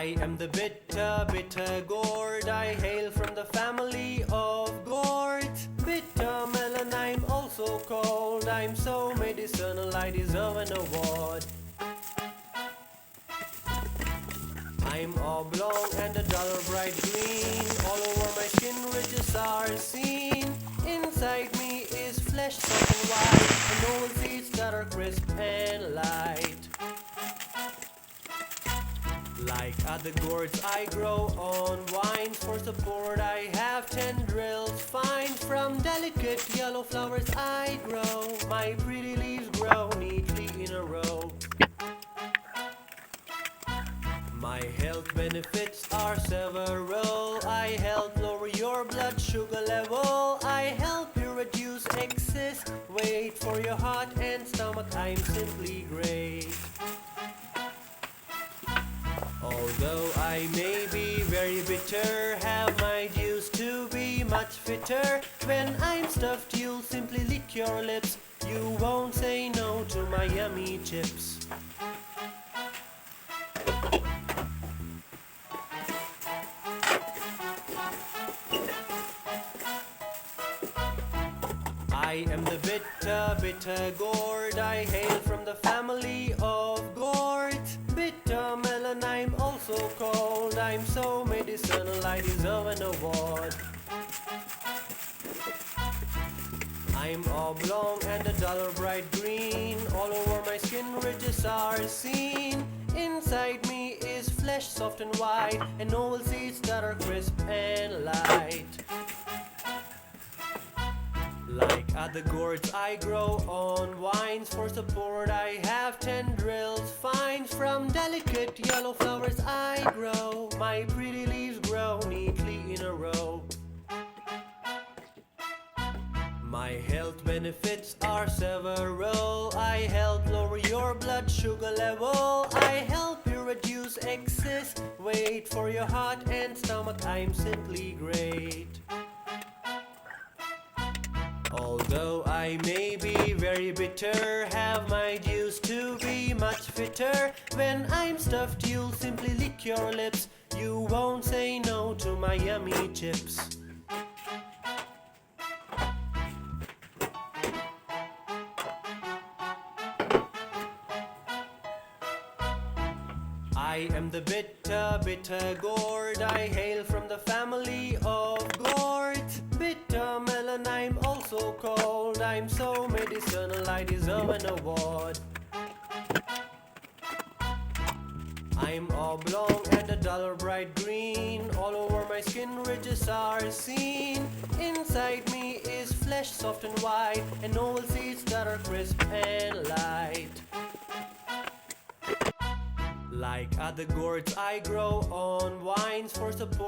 I am the bitter gourd. I hail from the family of gourd. Bitter melon, I'm also called. I'm so medicinal, I deserve an award. I'm oblong and a duller bright green. All over my skin ridges are seen. Inside me is flesh soft and white, and oval seeds that are crisp and light. Like other gourds I grow on vines. For support I have tendrils fine. From delicate yellow flowers I grow. My pretty leaves grow neatly in a row. My health benefits are several. I help lower your blood sugar level. I help you reduce excess weight. For your heart and stomach I'm simply great. Although I may be very bitter, have my juice to be much fitter. When I'm stuffed you'll simply lick your lips. You won't say no to my yummy chips. I am the bitter gourd. I hail from the family of gourd. Bitter melon, I'm also called. I'm so medicinal, I deserve an award. I'm oblong and a duller bright green. All over my skin ridges are seen. Inside me is flesh soft and white, and oval seeds that are crisp and light. Like other gourds I grow on vines. For support I have tendrils fine. From delicate yellow flowers I grow. My pretty leaves grow neatly in a row. My health benefits are several. I help lower your blood sugar level. I help you reduce excess weight. For your heart and stomach I'm simply great. Although I may be very bitter, have my juice to be much fitter. When I'm stuffed you'll simply lick your lips. You won't say no to my yummy chips. I am the bitter gourd. I hail from the family of gourd. Bitter melon, I'm also called. I'm so medicinal, I deserve an award. I'm oblong and a duller bright green. All over my skin ridges are seen. Inside me is flesh soft and white, and oval seeds that are crisp and light. Like other gourds I grow on vines. For support